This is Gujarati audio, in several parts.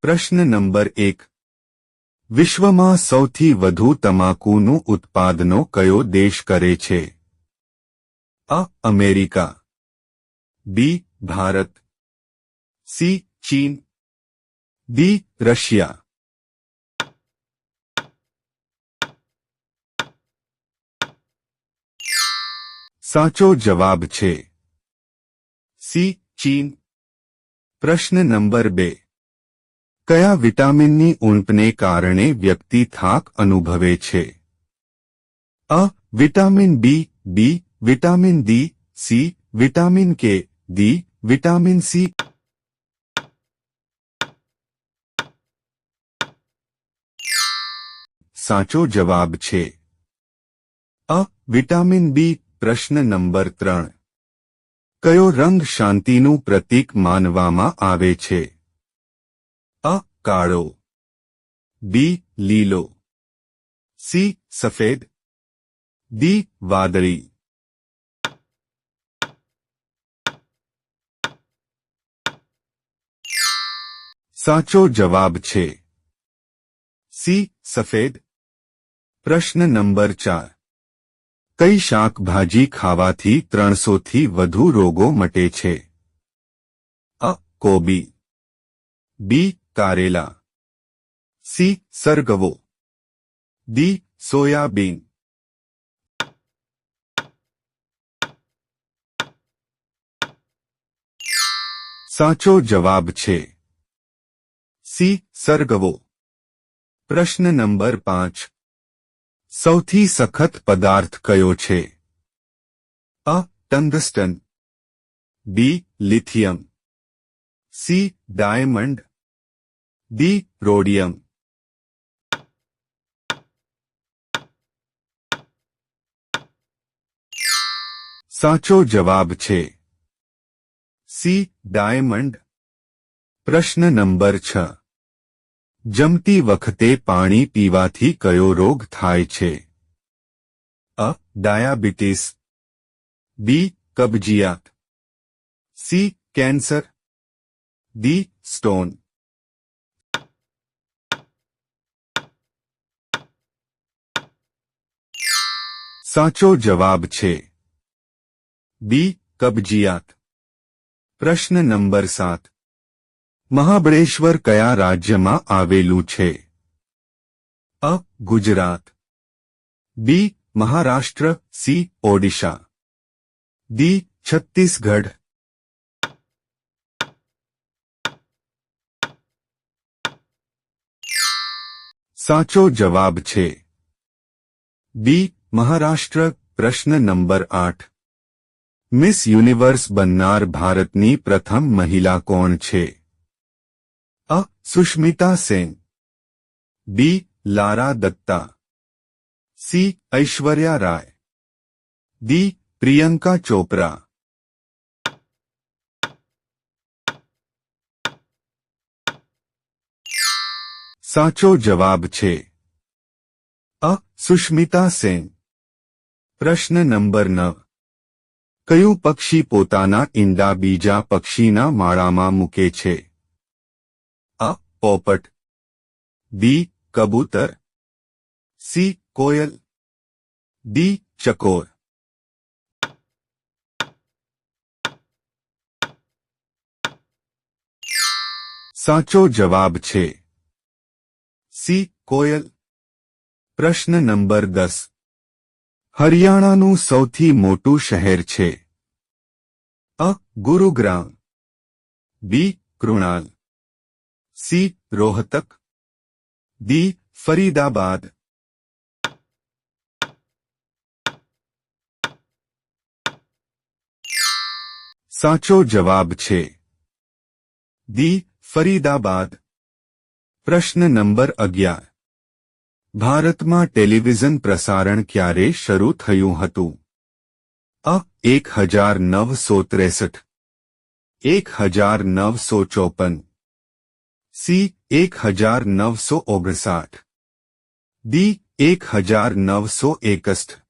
પ્રશ્ન નંબર 1. વિશ્વમાં સૌથી વધુ તમાકુનું ઉત્પાદનો કયો દેશ કરે છે? અ. અમેરિકા, બી. ભારત, સી. ચીન, ડી. રશિયા. સાચો જવાબ છે સી. ચીન. પ્રશ્ન નંબર 2. કયા વિટામિનની ઉણપને કારણે વ્યક્તિ થાક અનુભવે છે? અ. Vitamin B, B. Vitamin D, C. Vitamin K, D. Vitamin C. સાચો જવાબ છે અ. વિટામિન બી. પ્રશ્ન નંબર 3. કયો રંગ શાંતિનું પ્રતીક માનવામાં આવે છે? અ. કાળો, બી. લીલો, સી. સફેદ, ડી. વાદળી. સાચો જવાબ છે સી. સફેદ. પ્રશ્ન નંબર 4. કઈ શાકભાજી ખાવાથી 300 થી વધુ રોગો મટે છે? અ. કોબી, બી. કારેલા, સી. સરગવો, ડી. સોયાબીન. સાચો જવાબ છે સી. સરગવો. પ્રશ્ન નંબર 5. સૌથી સખત પદાર્થ કયો છે? અ. Tungsten, B. Lithium, C. Diamond, D. Rhodium. સાચો જવાબ છે સી. ડાયમંડ. પ્રશ્ન નંબર 6. જમતી વખતે પાણી પીવાથી કયો રોગ થાય છે? અ. ડાયાબિટીસ, બી. કબજિયાત, સી. Cancer, D. સ્ટોન. સાચો જવાબ છે બી. કબજિયાત. પ્રશ્ન નંબર 7. મહાબળેશ્વર કયા રાજ્યમાં આવેલું છે? અ. ગુજરાત, બી. મહારાષ્ટ્ર, સી. ઓડિશા, ડી. છત્તીસગઢ. સાચો જવાબ છે બી. મહારાષ્ટ્ર. પ્રશ્ન નંબર 8. મિસ યુનિવર્સ બનનાર ભારતની પ્રથમ મહિલા કોણ છે? અ. સુષ્મિતા સેન, બી. લારા દત્તા, સી. ઐશ્વર્યા રાય, ડી. પ્રિયંકા ચોપરા. સાચો જવાબ છે અ. સુષ્મિતા સેન. પ્રશ્ન નંબર 9. કયું પક્ષી પોતાના ઈંડા બીજા પક્ષીના માળામાં મૂકે છે? અ. પોપટ, બી. કબૂતર, સી. કોયલ, ડી. ચકોર. સાચો જવાબ છે સી. કોયલ. પ્રશ્ન નંબર 10. હરિયાણાનું સૌથી મોટું શહેર છે? અ. ગુરુગ્રામ, બી. કૃણાલ, સી. રોહતક, ડી. ફરીદાબાદ. સાચો જવાબ છે ડી. ફરીદાબાદ. પ્રશ્ન નંબર 11. ભારતમાં ટેલિવિઝન પ્રસારણ ક્યારે શરૂ થયું હતું? અ. 1963, 1954, સી. 1959, ડી. 1961.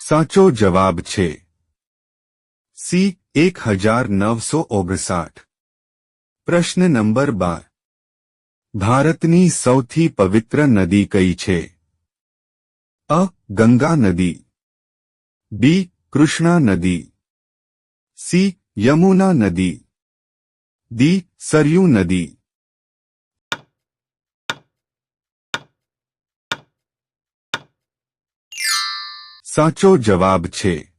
સાચો જવાબ છે સી 1959. પ્રશ્ન નંબર 12. ભારતની સૌથી પવિત્ર નદી કઈ છે? અ. ગંગા નદી, બી. કૃષ્ણા નદી, સી. યમુના નદી, ડી. સરયુ નદી. સાચો જવાબ છે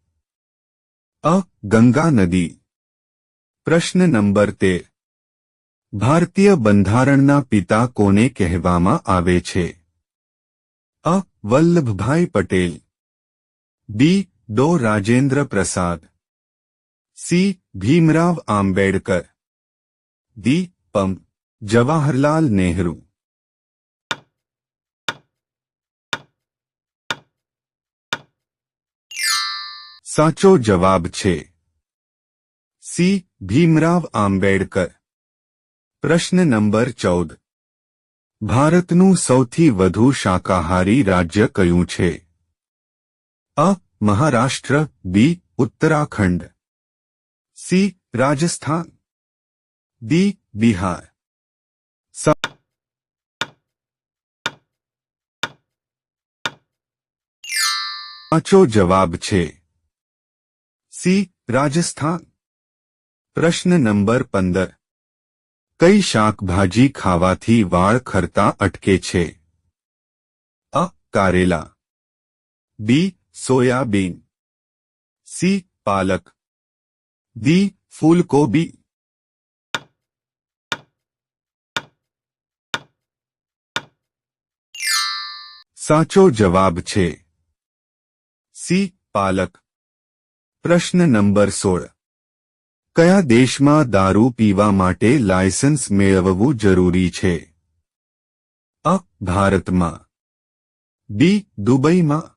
અ. ગંગા નદી. પ્રશ્ન નંબર 13. ભારતીય બંધારણના પિતા કોને કહેવામાં આવે છે? અ. વલ્લભભાઈ પટેલ, બી. ડો. રાજેન્દ્ર પ્રસાદ, સી. ભીમરાવ આંબેડકર, ડી. પં. જવાહરલાલ નહેરુ. સાચો જવાબ છે સી. ભીમરાવ આંબેડકર. પ્રશ્ન નંબર 14. ભારતનું સૌથી વધુ શાકાહારી રાજ્ય કયું છે? અ. મહારાષ્ટ્ર, બી. ઉત્તરાખંડ, સી. રાજસ્થાન, ડી. બિહાર. સાચો જવાબ છે સી. રાજસ્થાન. પ્રશ્ન નંબર 15. કઈ શાકભાજી ખાવાથી વાળ ખરતા અટકે છે? અ. કારેલા, બી. Soyabean, C. પાલક, ડી. ફૂલકોબી. સાચો જવાબ છે સી. પાલક. પ્રશ્ન નંબર 16. કયા દેશમાં દારૂ પીવા માટે લાયસન્સ મેળવવું જરૂરી છે? અ. ભારતમાં, બી. દુબઈમાં,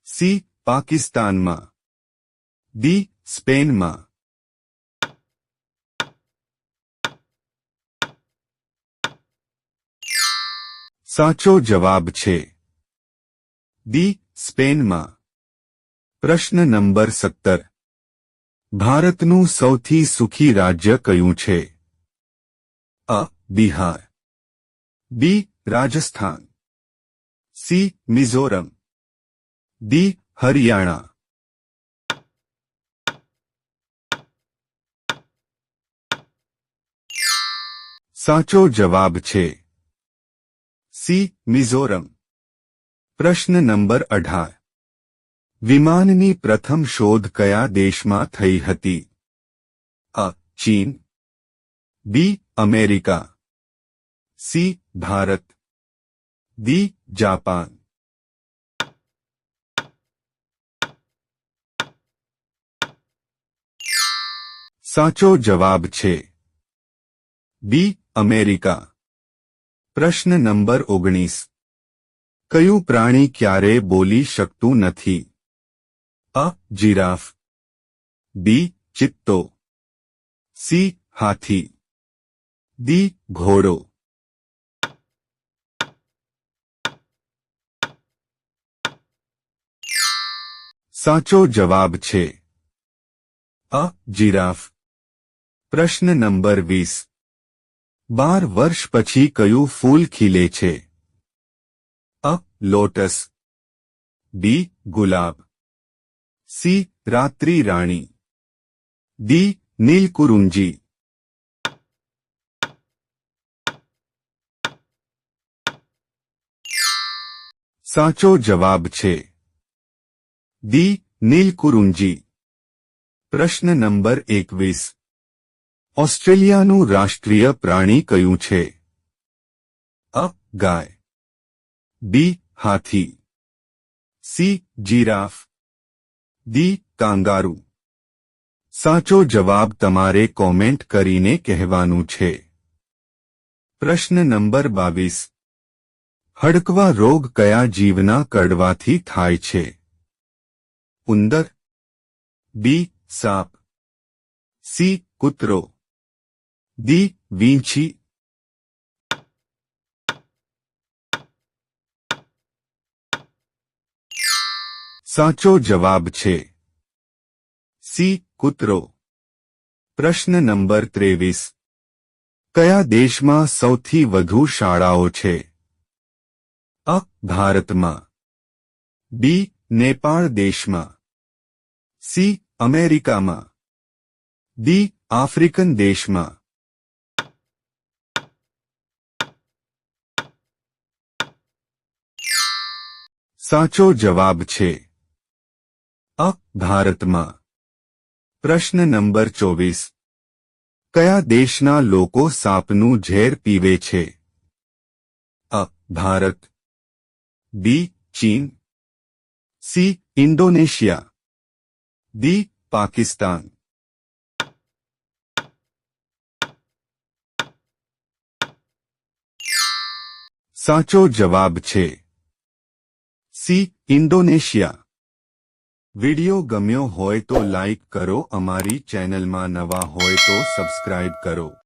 સી. પાકિસ્તાનમાં, ડી. સ્પેનમાં. સાચો જવાબ છે ડી. સ્પેનમાં. પ્રશ્ન નંબર 17. ભારતનું સૌથી સુખી રાજ્ય કયું છે? અ. બિહાર, બી. રાજસ્થાન, સી. મિઝોરમ, ડી. હરિયાણા. સાચો જવાબ છે સી. મિઝોરમ. પ્રશ્ન નંબર 18. વિમાનની પ્રથમ શોધ કયા દેશમાં થઈ હતી? અ. ચીન, B. America, C. Bharat, D. Japan. સાચો જવાબ છે બી. અમેરિકા. પ્રશ્ન નંબર 19. કયું પ્રાણી ક્યારે બોલી શકતું નથી? અ. જીરાફ, બી. ચિત્તો, સી. હાથી, ડી. ઘોડો. સાચો જવાબ છે અ. જીરાફ. પ્રશ્ન નંબર 20. 12 વર્ષ પછી કયું ફૂલ ખીલે છે? અ. લોટસ, બી. ગુલાબ, સી. રાત્રિ રાણી, ડી. નીલકુરુંજી. સાચો જવાબ છે ડી. નીલકુરુંજી. પ્રશ્ન નંબર 21. ઓસ્ટ્રેલિયાનું રાષ્ટ્રીય પ્રાણી કયું છે? અ. ગાય, બી. હાથી, સી. Giraffe, D. કાંગારૂ. સાચો જવાબ તમારે કોમેન્ટ કરીને કહેવાનું છે. પ્રશ્ન નંબર 22. હડકવા રોગ કયા જીવના કરડવાથી થાય છે? ઉંદર, બી. સાપ, સી. કૂતરો, ડી. વીંછી. સાચો જવાબ છે સી કૂતરો. પ્રશ્ન નંબર 23. કયા દેશમાં સૌથી વધુ શાળાઓ છે? અ. ભારતમાં. બી. નેપાળ દેશમાં. સી. અમેરિકામાં. ડી. આફ્રિકન દેશમાં. સાચો જવાબ છે અ. ભારતમાં. પ્રશ્ન નંબર 24. કયા દેશના લોકો સાપનું ઝેર પીવે છે? અ. ભારત. બી. ચીન. સી. ઇન્ડોનેશિયા. ડી. પાકિસ્તાન. સાચો જવાબ છે સી. ઇન્ડોનેશિયા. વિડિયો ગમ્યો હોય તો લાઈક કરો, અમારી ચેનલમાં નવા હોય તો સબસ્ક્રાઇબ કરો.